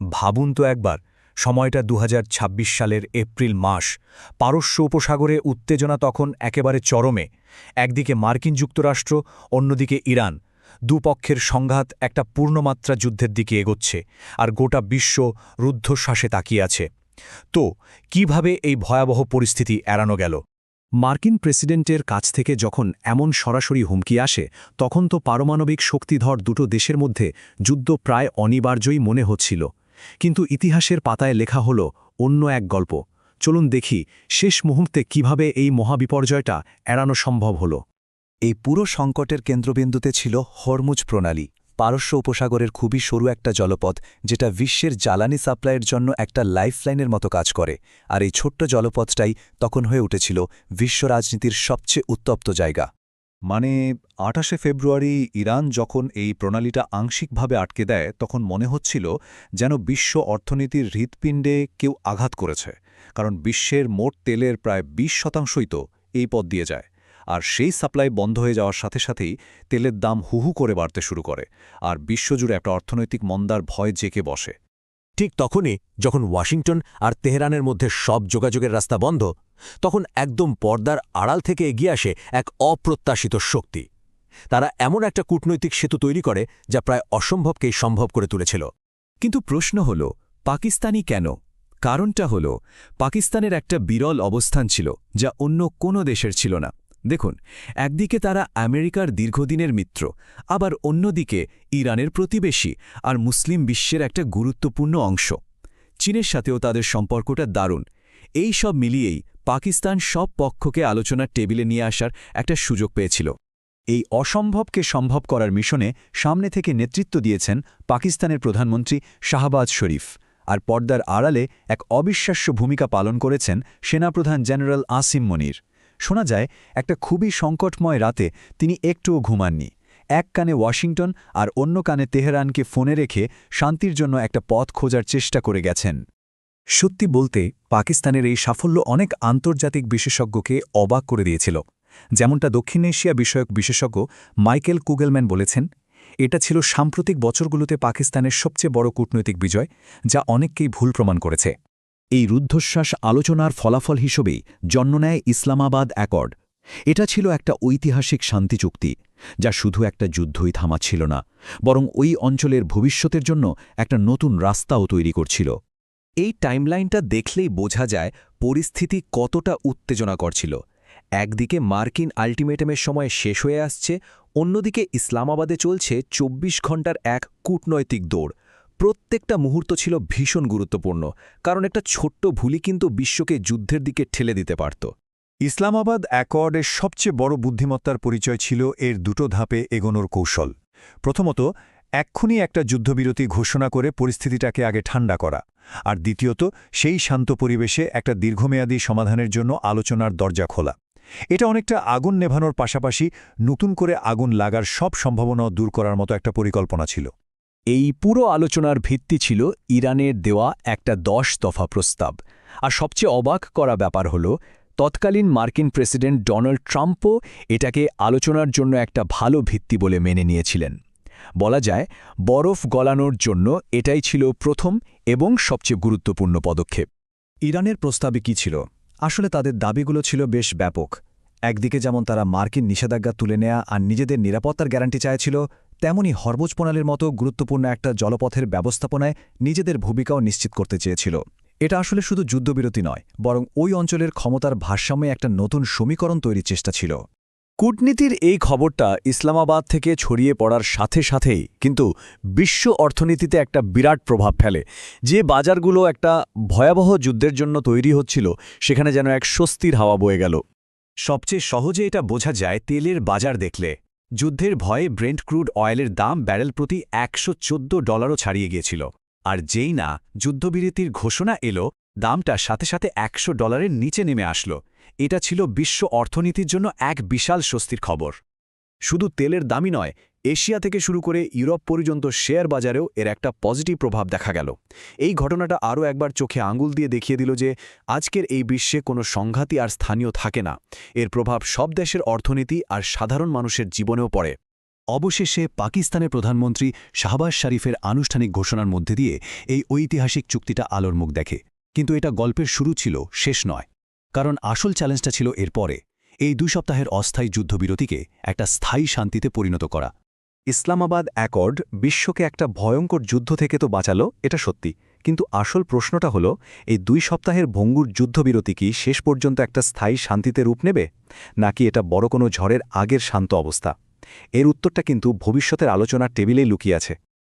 ভাবুন তো একবার, সময়টা ২০২৬ সালের এপ্রিল মাস। পারস্য উপসাগরে উত্তেজনা তখন একেবারে চরমে। একদিকে মার্কিন যুক্তরাষ্ট্র, অন্যদিকে ইরান। দুপক্ষের সংঘাত একটা পূর্ণমাত্রা যুদ্ধের দিকে এগোচ্ছে, আর গোটা বিশ্ব রুদ্ধশ্বাসে তাকিয়ে আছে। তো কিভাবে এই ভয়াবহ পরিস্থিতি এড়ানো গেল? মার্কিন প্রেসিডেন্টের কাছ থেকে যখন এমন সরাসরি হুমকি আসে, তখন তো পারমাণবিক শক্তিধর দুটো দেশের মধ্যে যুদ্ধ প্রায় অনিবার্যই মনে হচ্ছিল। কিন্তু ইতিহাসের পাতায় লেখা হলো অন্য এক গল্প। চলুন দেখি শেষ মুহূর্তে কিভাবে এই মহাবিপর্যয়টা এড়ানো সম্ভব হলো। এই পুরো সংকটের কেন্দ্রবিন্দুতে ছিল হরমুজ প্রণালী, পারস্য উপসাগরের খুবই সরু একটা জলপথ, যেটা বিশ্বের জ্বালানি সাপ্লাইয়ের জন্য একটা লাইফলাইনের মতো কাজ করে। আর এই ছোট্ট জলপথটাই তখন হয়ে উঠেছিল বিশ্ব রাজনীতির সবচেয়ে উত্তপ্ত জায়গা। মানে ২৮শে ফেব্রুয়ারি ইরান যখন এই প্রণালীটা আংশিকভাবে আটকে দেয়, তখন মনে হচ্ছিল যেন বিশ্ব অর্থনীতির হৃৎপিণ্ডে কেউ আঘাত করেছে। কারণ বিশ্বের মোট তেলের প্রায় ২০% তো এই পথ দিয়ে যায়। আর সেই সাপ্লাই বন্ধ হয়ে যাওয়ার সাথে সাথেই তেলের দাম হুহু করে বাড়তে শুরু করে, আর বিশ্বজুড়ে একটা অর্থনৈতিক মন্দার ভয় জেঁকে বসে। ঠিক তখনই যখন ওয়াশিংটন আর তেহরানের মধ্যে সব যোগাযোগের রাস্তা বন্ধ, তখন একদম পর্দার আড়াল থেকে এগিয়ে আসে এক অপ্রত্যাশিত শক্তি। তারা এমন একটা কূটনৈতিক সেতু তৈরি করে যা প্রায় অসম্ভবকেই সম্ভব করে তুলেছিল। কিন্তু প্রশ্ন হল, পাকিস্তানি কেন? কারণটা হল, পাকিস্তানের একটা বিরল অবস্থান ছিল যা অন্য কোনো দেশের ছিল না। দেখুন, একদিকে তারা আমেরিকার দীর্ঘদিনের মিত্র, আবার অন্যদিকে ইরানের প্রতিবেশী আর মুসলিম বিশ্বের একটা গুরুত্বপূর্ণ অংশ। চীনের সাথেও তাদের সম্পর্কটা দারুণ। এই সব মিলিয়েই পাকিস্তান সব পক্ষকে আলোচনার টেবিলে নিয়ে আসার একটা সুযোগ পেয়েছিল। এই অসম্ভবকে সম্ভব করার মিশনে সামনে থেকে নেতৃত্ব দিয়েছেন পাকিস্তানের প্রধানমন্ত্রী শাহবাজ শরীফ, আর পর্দার আড়ালে এক অবিশ্বাস্য ভূমিকা পালন করেছেন সেনাপ্রধান জেনারেল আসিম মনির। শোনা যায়, একটা খুবই সংকটময় রাতে তিনি একটুও ঘুমাননি। এক কানে ওয়াশিংটন আর অন্য কানে তেহরানকে ফোনে রেখে শান্তির জন্য একটা পথ খোঁজার চেষ্টা করে গেছেন। সত্যি বলতে, পাকিস্তানের এই সাফল্য অনেক আন্তর্জাতিক বিশেষজ্ঞকে অবাক করে দিয়েছিল। যেমনটা দক্ষিণ এশিয়া বিষয়ক বিশেষজ্ঞ মাইকেল কুগেলম্যান বলেছেন, এটা ছিল সাম্প্রতিক বছরগুলোতে পাকিস্তানের সবচেয়ে বড় কূটনৈতিক বিজয়, যা অনেককেই ভুল প্রমাণ করেছে। এই রুদ্ধশ্বাস আলোচনার ফলাফল হিসেবেই জন্ম নেয় ইসলামাবাদ অ্যাকর্ড। এটা ছিল একটা ঐতিহাসিক শান্তি চুক্তি, যা শুধু একটা যুদ্ধই থামাচ্ছিল না, বরং ওই অঞ্চলের ভবিষ্যতের জন্য একটা নতুন রাস্তাও তৈরি করছিল। এই টাইমলাইনটা দেখলেই বোঝা যায় পরিস্থিতি কতটা উত্তেজনাকর ছিল। একদিকে মার্কিন আল্টিমেটামের সময় শেষ হয়ে আসছে, অন্যদিকে ইসলামাবাদে চলছে ২৪ ঘণ্টার এক কূটনৈতিক দৌড়। প্রত্যেকটা মুহূর্ত ছিল ভীষণ গুরুত্বপূর্ণ, কারণ একটা ছোট্ট ভুলই কিন্তু বিশ্বকে যুদ্ধের দিকে ঠেলে দিতে পারত। ইসলামাবাদ অ্যাকর্ডের সবচেয়ে বড় বুদ্ধিমত্তার পরিচয় ছিল এর দুটো ধাপে এগোনোর কৌশল। প্রথমত, এক্ষুনি একটা যুদ্ধবিরতি ঘোষণা করে পরিস্থিতিটাকে আগে ঠান্ডা করা, আর দ্বিতীয়ত, সেই শান্ত পরিবেশে একটা দীর্ঘমেয়াদী সমাধানের জন্য আলোচনার দরজা খোলা। এটা অনেকটা আগুন নেভানোর পাশাপাশি নতুন করে আগুন লাগার সব সম্ভাবনাও দূর করার মতো একটা পরিকল্পনা ছিল। এই পুরো আলোচনার ভিত্তি ছিল ইরানের দেওয়া একটা ১০ দফা প্রস্তাব। আর সবচেয়ে অবাক করা ব্যাপার হল, তৎকালীন মার্কিন প্রেসিডেন্ট ডোনাল্ড ট্রাম্পও এটাকে আলোচনার জন্য একটা ভালো ভিত্তি বলে মেনে নিয়েছিলেন। বলা যায়, বরফ গলানোর জন্য এটাই ছিল প্রথম এবং সবচেয়ে গুরুত্বপূর্ণ পদক্ষেপ। ইরানের প্রস্তাবে কি ছিল? আসলে তাদের দাবিগুলো ছিল বেশ ব্যাপক। একদিকে যেমন তারা মার্কিন নিষেধাজ্ঞা তুলে নেয়া আর নিজেদের নিরাপত্তার গ্যারান্টি চাইছিল, তেমনি হরমুজ প্রণালীর মতো গুরুত্বপূর্ণ একটা জলপথের ব্যবস্থাপনায় নিজেদের ভূমিকাও নিশ্চিত করতে চেয়েছিল। এটা আসলে শুধু যুদ্ধবিরতি নয়, বরং ওই অঞ্চলের ক্ষমতার ভারসাম্যে একটা নতুন সমীকরণ তৈরির চেষ্টা ছিল। কূটনীতির এই খবরটা ইসলামাবাদ থেকে ছড়িয়ে পড়ার সাথে সাথেই কিন্তু বিশ্ব অর্থনীতিতে একটা বিরাট প্রভাব ফেলে। যে বাজারগুলো একটা ভয়াবহ যুদ্ধের জন্য তৈরি হচ্ছিল, সেখানে যেন এক স্বস্তির হাওয়া বয়ে গেল। সবচেয়ে সহজে এটা বোঝা যায় তেলের বাজার দেখলে। যুদ্ধের ভয়ে ব্রেন্ট ক্রুড অয়েলের দাম ব্যারেল প্রতি $১১৪ ছাড়িয়ে গিয়েছিল, আর যেই না যুদ্ধবিরতির ঘোষণা এলো, দামটা সাথে সাথে $১০০ নিচে নেমে আসলো। এটা ছিল বিশ্ব অর্থনীতির জন্য এক বিশাল স্বস্তির খবর। শুধু তেলের দামই নয়, এশিয়া থেকে শুরু করে ইউরোপ পর্যন্ত শেয়ার বাজারেও এর একটা পজিটিভ প্রভাব দেখা গেল। এই ঘটনাটা আরও একবার চোখে আঙুল দিয়ে দেখিয়ে দিল যে আজকের এই বিশ্বে কোনো সংঘাতই আর স্থানীয় থাকে না। এর প্রভাব সব দেশের অর্থনীতি আর সাধারণ মানুষের জীবনেও পড়ে। অবশেষে পাকিস্তানের প্রধানমন্ত্রী শাহবাজ শরীফের আনুষ্ঠানিক ঘোষণার মধ্যে দিয়ে এই ঐতিহাসিক চুক্তিটা আলোর মুখ দেখে। কিন্তু এটা গল্পের শুরু ছিল, শেষ নয়। কারণ আসল চ্যালেঞ্জটা ছিল এরপরে, এই 2 সপ্তাহের অস্থায়ী যুদ্ধবিরতিকে একটা স্থায়ী শান্তিতে পরিণত করা। ইসলামাবাদ অ্যাকর্ড বিশ্বকে একটা ভয়ঙ্কর যুদ্ধ থেকে তো বাঁচালো, এটা সত্যি। কিন্তু আসল প্রশ্নটা হলো, এই 2 সপ্তাহের ভঙ্গুর যুদ্ধবিরতি কি শেষ পর্যন্ত একটা স্থায়ী শান্তিতে রূপ নেবে, নাকি এটা বড় কোনো ঝড়ের আগের শান্ত অবস্থা? এর উত্তরটা কিন্তু ভবিষ্যতের আলোচনার টেবিলেই লুকিয়ে আছে।